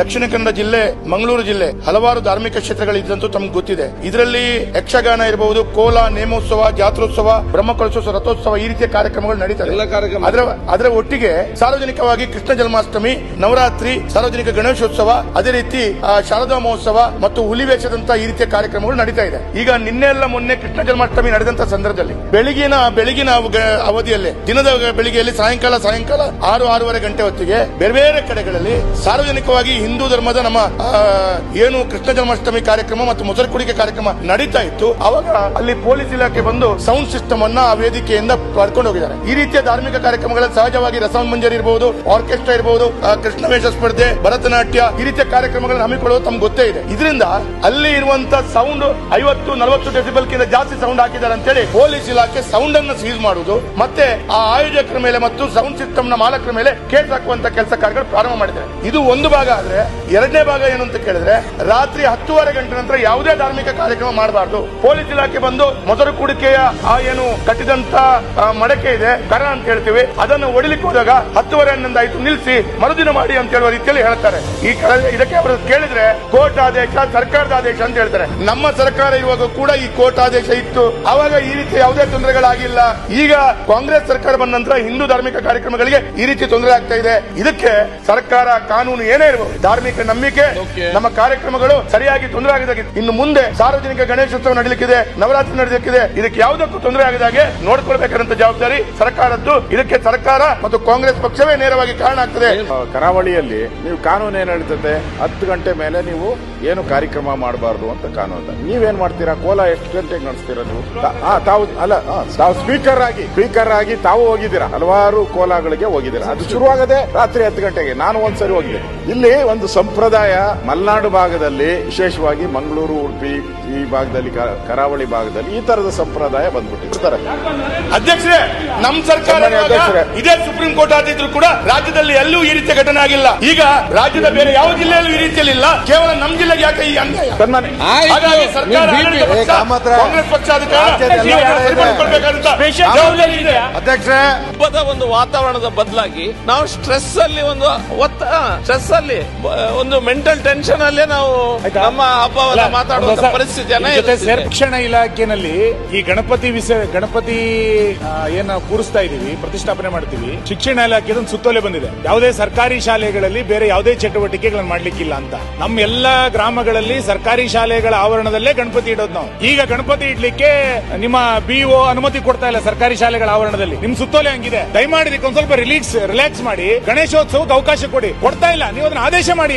ದಕ್ಷಿಣ ಕನ್ನಡ ಜಿಲ್ಲೆ, ಮಂಗಳೂರು ಜಿಲ್ಲೆ ಹಲವಾರು ಧಾರ್ಮಿಕ ಕ್ಷೇತ್ರಗಳಿದ್ದಂತೂ ತಮ್ಗೆ ಗೊತ್ತಿದೆ. ಇದರಲ್ಲಿ ಯಕ್ಷಗಾನ ಇರಬಹುದು, ಕೋಲ, ನೇಮೋತ್ಸವ, ಜಾತ್ರೋತ್ಸವ, ಬ್ರಹ್ಮಕಲಶೋತ್ಸವ, ರಥೋತ್ಸವ ಈ ರೀತಿಯ ಕಾರ್ಯಕ್ರಮಗಳು ನಡೀತದೆ. ಅದರ ಒಟ್ಟಿಗೆ ಸಾರ್ವಜನಿಕವಾಗಿ ಕೃಷ್ಣ ಜನ್ಮಾಷ್ಟಮಿ, ನವರಾತ್ರಿ, ಸಾರ್ವಜನಿಕ ಗಣೇಶೋತ್ಸವ, ಅದೇ ರೀತಿ ಶಾರದಾ ಮಹೋತ್ಸವ ಮತ್ತು ಹುಲಿವೇಷದಂತಹ ಈ ರೀತಿಯ ಕಾರ್ಯಕ್ರಮಗಳು ನಡೀತಾ ಇದೆ. ಈಗ ನಿನ್ನೆಲ್ಲ ಮೊನ್ನೆ ಕೃಷ್ಣ ಜನ್ಮಾಷ್ಟಮಿ ನಡೆದಂತಹ ಸಂದರ್ಭದಲ್ಲಿ ಬೆಳಗಿನ ಅವಧಿಯಲ್ಲಿ, ದಿನದ ಬೆಳಿಗ್ಗೆಯಲ್ಲಿ ಸಾಯಂಕಾಲ 6-6:30 ಗಂಟೆ ಹೊತ್ತಿಗೆ ಬೇರೆ ಬೇರೆ ಕಡೆಗಳಲ್ಲಿ ಸಾರ್ವಜನಿಕವಾಗಿ ಹಿಂದೂ ಧರ್ಮದ ನಮ್ಮ ಏನು ಕೃಷ್ಣ ಜನ್ಮಾಷ್ಟಮಿ ಕಾರ್ಯಕ್ರಮ ಮತ್ತು ಮೊಸರು ಕುಡಿಕೆ ಕಾರ್ಯಕ್ರಮ ನಡೀತಾ ಇತ್ತು. ಅವಾಗ ಅಲ್ಲಿ ಪೊಲೀಸ್ ಇಲಾಖೆ ಬಂದು ಸೌಂಡ್ ಸಿಸ್ಟಮ್ ಅನ್ನ ಆ ವೇದಿಕೆಯಿಂದ ಪಡ್ಕೊಂಡು ಹೋಗಿದ್ದಾರೆ. ಈ ರೀತಿಯ ಧಾರ್ಮಿಕ ಕಾರ್ಯಕ್ರಮಗಳಲ್ಲಿ ಸಹಜವಾಗಿ ರಸಮಂಜರಿ ಇರಬಹುದು, ಆರ್ಕೆಸ್ಟ್ರಾ ಇರಬಹುದು, ಕೃಷ್ಣ ವೇಷ ಸ್ಪರ್ಧೆ, ಭರತನಾಟ್ಯ ಈ ರೀತಿಯ ಕಾರ್ಯಕ್ರಮಗಳನ್ನು ಹಮ್ಮಿಕೊಳ್ಳುವುದು ತಮ್ಗೆ ಗೊತ್ತೇ ಇದೆ. ಇದರಿಂದ ಅಲ್ಲಿ ಇರುವಂತಹ ಸೌಂಡ್ 50-40 ಡೆಸಿಬಲ್ ಕಿಂತ ಜಾಸ್ತಿ ಸೌಂಡ್ ಹಾಕಿದ್ದಾರೆ ಅಂತೇಳಿ ಪೊಲೀಸ್ ಇಲಾಖೆ ಸೌಂಡ್ ಅನ್ನು ಸೀಸ್ ಮಾಡುವುದು ಮತ್ತೆ ಆ ಆಯೋಜಕರ ಮೇಲೆ ಮತ್ತು ಸೌಂಡ್ ಸಿಸ್ಟಮ್ ನ ಮಾಲಕರ ಮೇಲೆ ಕೇಸ್ ಹಾಕುವಂತ ಕೆಲಸ ಕಾರ್ಯಗಳು ಪ್ರಾರಂಭ ಮಾಡಿದ್ದಾರೆ. ಇದು ಒಂದು ಭಾಗ ಆದ್ರೆ, ಎರಡನೇ ಭಾಗ ಏನು ಅಂತ ಕೇಳಿದ್ರೆ, ರಾತ್ರಿ 10:30 ಗಂಟೆ ನಂತರ ಯಾವುದೇ ಧಾರ್ಮಿಕ ಕಾರ್ಯಕ್ರಮ ಮಾಡಬಾರದು. ಪೊಲೀಸ್ ಇಲಾಖೆ ಬಂದು ಮೊಸರು ಕುಡಿಕೆಯ ಏನು ಕಟ್ಟಿದಂತ ಮಡಕೆ ಇದೆ, ಕರ ಅಂತ ಹೇಳ್ತೀವಿ, ಅದನ್ನು ಒಡಿಲಿಕ್ಕೆ ಹೋದಾಗ 10:30 ಹನ್ನೊಂದಾಯ್ತು ನಿಲ್ಲಿಸಿ ಮರುದಿನ ಮಾಡಿ ಅಂತ ಹೇಳುವ ರೀತಿಯಲ್ಲಿ ಹೇಳ್ತಾರೆ. ಇದಕ್ಕೆ ಅವರು ಕೇಳಿದ್ರೆ ಕೋರ್ಟ್ ಆದೇಶ, ಸರ್ಕಾರದ ಆದೇಶ ಅಂತ ಹೇಳ್ತಾರೆ. ನಮ್ಮ ಸರ್ಕಾರ ಇರುವಾಗ ಕೂಡ ಈ ಕೋರ್ಟ್ ಆದೇಶ ಇತ್ತು, ಅವಾಗ ಈ ರೀತಿ ಯಾವುದೇ ತೊಂದರೆಗಳಾಗಿಲ್ಲ. ಈಗ ಕಾಂಗ್ರೆಸ್ ಸರ್ಕಾರ ಬಂದ ನಂತರ ಹಿಂದೂ ಧಾರ್ಮಿಕ ಕಾರ್ಯಕ್ರಮಗಳಿಗೆ ಈ ರೀತಿ ತೊಂದರೆ ಆಗ್ತಾ ಇದೆ. ಇದಕ್ಕೆ ಸರ್ಕಾರ, ಕಾನೂನು ಏನೇ ಇರಬಹುದು, ಧಾರ್ಮಿಕ ನಂಬಿಕೆ, ನಮ್ಮ ಕಾರ್ಯಕ್ರಮಗಳು ಸರಿಯಾಗಿ ತೊಂದರೆ ಆಗದಾಗೆ, ಇನ್ನು ಮುಂದೆ ಸಾರ್ವಜನಿಕ ಗಣೇಶೋತ್ಸವ ನಡೀಲಿಕ್ಕಿದೆ, ನವರಾತ್ರಿ ನಡೀಲಿಕ್ಕಿದೆ, ಇದಕ್ಕೆ ಯಾವುದಕ್ಕೂ ತೊಂದರೆ ಆಗದಾಗೆ ನೋಡ್ಕೊಳ್ಬೇಕಾದಂತ ಜವಾಬ್ದಾರಿ ಸರ್ಕಾರದ್ದು. ಇದಕ್ಕೆ ಸರ್ಕಾರ ಮತ್ತು ಕಾಂಗ್ರೆಸ್ ಪಕ್ಷವೇ ನೇರವಾಗಿ ಕಾರಣ ಆಗ್ತದೆ. ಕರಾವಳಿಯಲ್ಲಿ ನೀವು ಕಾನೂನು ಏನ್ ಹೇಳ್ತದೆ, 10 ಗಂಟೆ ಮೇಲೆ ನೀವು ಏನು ಕಾರ್ಯಕ್ರಮ ಮಾಡಬಾರ್ದು ಅಂತ ಕಾನೂನು. ನೀವೇನ್ ಮಾಡ್ತೀರಾ? ಕೋಲ ಎಷ್ಟು ಗಂಟೆಗೆ ನಡೆಸ್ತೀರಾ ನೀವು? ತಾವು ಸ್ಪೀಕರ್ ಆಗಿ ತಾವು ಹೋಗಿದ್ದೀರಾ, ಹಲವಾರು ಕೋಲಾಗಳಿಗೆ ಹೋಗಿದ್ದೀರಾ. ಅದು ಶುರುವಾಗದೆ ರಾತ್ರಿ 10 ಗಂಟೆಗೆ. ನಾನು ಒಂದ್ಸರಿ ಹೋಗಿದ್ದೆ. ಇಲ್ಲಿ ಒಂದು ಸಂಪ್ರದಾಯ ಮಲೆನಾಡು ಭಾಗದಲ್ಲಿ, ವಿಶೇಷವಾಗಿ ಮಂಗಳೂರು, ಉಡುಪಿ ಈ ಭಾಗದಲ್ಲಿ, ಕರಾವಳಿ ಭಾಗದಲ್ಲಿ ಈ ತರದ ಸಂಪ್ರದಾಯ ಬಂದ್ಬಿಟ್ಟಿರ್ತಾರೆ. ಅಧ್ಯಕ್ಷರೇ, ನಮ್ಮ ಸರ್ಕಾರ ಇದೇ ಸುಪ್ರೀಂ ಕೋರ್ಟ್ ಆದಿದ್ರು ಕೂಡ ರಾಜ್ಯದಲ್ಲಿ ಎಲ್ಲೂ ಈ ರೀತಿಯ ಘಟನೆ ಆಗಿಲ್ಲ. ಈಗ ರಾಜ್ಯದ ಬೇರೆ ಯಾವ ಜಿಲ್ಲೆಯಲ್ಲೂ ಈ ರೀತಿಯಲ್ಲಿ ಇಲ್ಲ, ಕೇವಲ ನಮ್ಮ ಜಿಲ್ಲೆಗೆ ಯಾಕೆ ಈ ಅನ್ಯಾಯ? ಹಾಗಾಗಿ ಸರ್ಕಾರ, ಕಾಂಗ್ರೆಸ್ ಪಕ್ಷ ಅಧ್ಯಕ್ಷರೇ, ಹಬ್ಬದ ಒಂದು ವಾತಾವರಣದ ಬದಲಾಗಿ ನಾವು ಸ್ಟ್ರೆಸ್ ಅಲ್ಲಿ ಒಂದು ಮೆಂಟಲ್ ಟೆನ್ಷನ್ ಅಲ್ಲೇ ನಾವು ನಮ್ಮ ಹಬ್ಬವನ್ನ ಮಾತಾಡುವ ಪರಿಸ್ಥಿತಿ. ಶಿಕ್ಷಣ ಇಲಾಖೆನಲ್ಲಿ ಈ ಗಣಪತಿ ಏನ ಕೂರಿಸ್ತಾ ಇದೀವಿ, ಪ್ರತಿಷ್ಠಾಪನೆ ಮಾಡ್ತೀವಿ, ಶಿಕ್ಷಣ ಇಲಾಖೆ ಸುತ್ತೋಲೆ ಬಂದಿದೆ, ಯಾವುದೇ ಸರ್ಕಾರಿ ಶಾಲೆಗಳಲ್ಲಿ ಬೇರೆ ಯಾವುದೇ ಚಟುವಟಿಕೆಗಳನ್ನು ಮಾಡ್ಲಿಕ್ಕಿಲ್ಲ ಅಂತ. ನಮ್ಮ ಎಲ್ಲಾ ಗ್ರಾಮಗಳಲ್ಲಿ ಸರ್ಕಾರಿ ಶಾಲೆಗಳ ಆವರಣದಲ್ಲೇ ಗಣಪತಿ ಇಡೋದು ನಾವು. ಈಗ ಗಣಪತಿ ಇಡ್ಲಿಕ್ಕೆ ನಿಮ್ಮ BO ಅನುಮತಿ ಕೊಡ್ತಾ ಇಲ್ಲ ಸರ್ಕಾರಿ ಶಾಲೆಗಳ ಆವರಣದಲ್ಲಿ. ನಿಮ್ ಸುತ್ತೋಲೆ ಹಂಗಿದೆ. ದಯಮಾಡಿ ಒಂದ್ ಸ್ವಲ್ಪ ರಿಲ್ಯಾಕ್ಸ್ ಮಾಡಿ ಗಣೇಶೋತ್ಸವಕ್ಕೆ ಅವಕಾಶ ಕೊಡಿ. ಕೊಡ್ತಾ ಇಲ್ಲ, ನೀವು ಅದನ್ನ ಆದೇಶ ಮಾಡಿ.